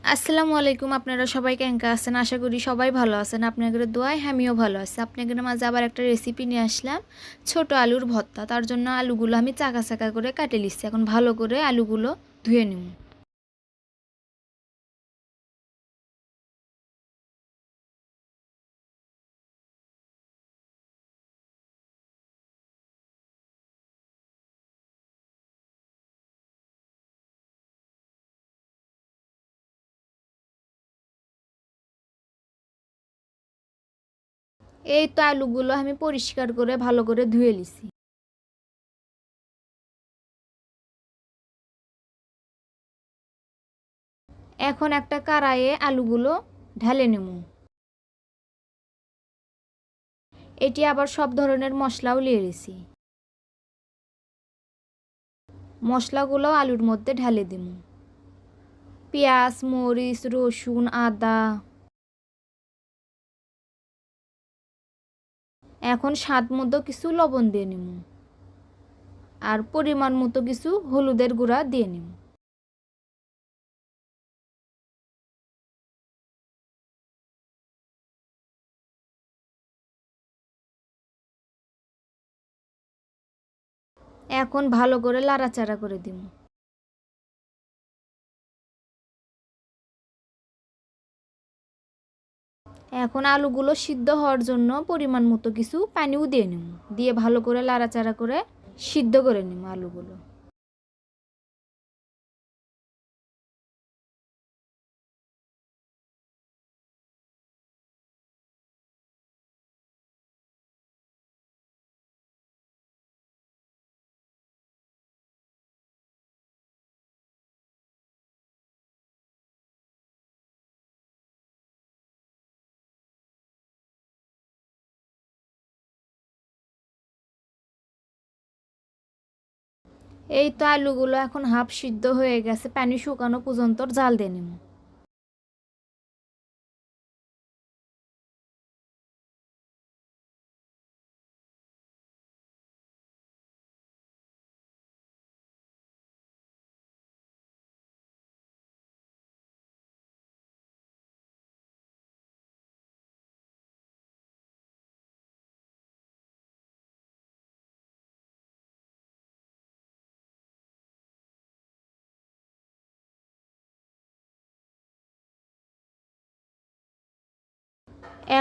আসসালামু আলাইকুম। আপনারা সবাই কেমন আছেন? আশা করি সবাই ভালো আছেন। আপনাদের দোয়ায় আমিও ভালো আছি। আপনাদের মাঝে আবার একটা রেসিপি নিয়ে আসলাম, ছোট আলুর ভর্তা। তার জন্য আলুগুলো আমি চাকা চাকা করে কাটে নিচ্ছি। এখন ভালো করে আলুগুলো ধুয়ে নিব। এই তো আলুগুলো আমি পরিষ্কার করে ভালো করে ধুয়ে নিছি। এখন একটা কড়াইয়ে আলুগুলো ঢেলে নেব। এটি আবার সব ধরনের মশলাও নিয়ে নিছি। মশলাগুলো আলুর মধ্যে ঢেলে দিব। পেঁয়াজ, মরিচ, রসুন, আদা। এখন স্বাদ মতো কিছু লবণ দিয়ে নিব আর পরিমাণ মতো কিছু হলুদের গুঁড়া দিয়ে নিব। এখন ভালো করে লাড়াচাড়া করে দিব। এখন আলুগুলো সিদ্ধ হওয়ার জন্য পরিমাণ মতো কিছু পানিও দিয়ে নিব, দিয়ে ভালো করে লাড়াচাড়া করে সিদ্ধ করে নিব আলুগুলো। এই তো আলুগুলো এখন হাফ সিদ্ধ হয়ে গেছে, পানি শুকানো পর্যন্ত জাল দিয়ে নিব।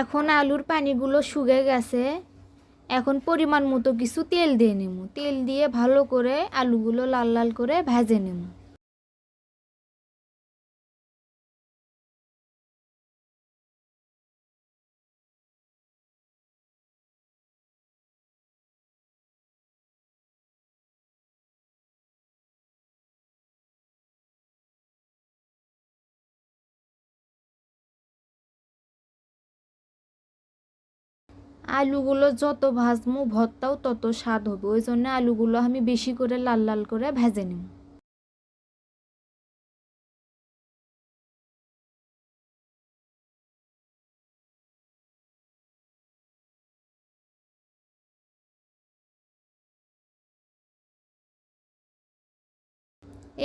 এখন আলুর পানিগুলো শুকিয়ে গেছে। এখন পরিমাণ মতো কিছু তেল দিয়ে নেব, তেল দিয়ে ভালো করে আলুগুলো লাল লাল করে ভেজে নেব। আলুগুলো যত ভাজমু ভর্তাও তত স্বাদ হবে, ওই জন্য আলুগুলো আমি বেশি করে লাল লাল করে ভেজে নিব।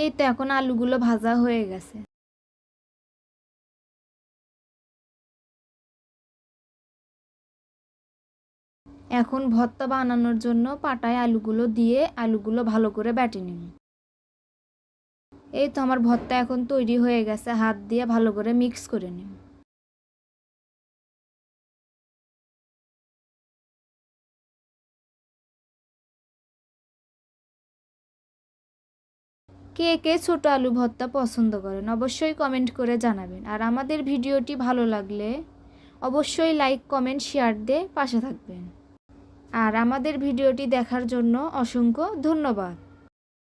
এই তো এখন আলুগুলো ভাজা হয়ে গেছে। এখন ভর্তা বানানোর জন্য পাটায় আলুগুলো দিয়ে আলুগুলো ভালো করে বেটে নিব। এই তো আমার ভর্তা এখন তৈরি হয়ে গেছে, হাত দিয়ে ভালো করে মিক্স করে নিব। কে কে ছোট আলু ভর্তা পছন্দ করেন অবশ্যই কমেন্ট করে জানাবেন। আর আমাদের ভিডিওটি ভালো লাগলে অবশ্যই লাইক, কমেন্ট, শেয়ার দিয়ে পাশে থাকবেন। আর আমাদের ভিডিওটি দেখার জন্য অসংখ্য ধন্যবাদ।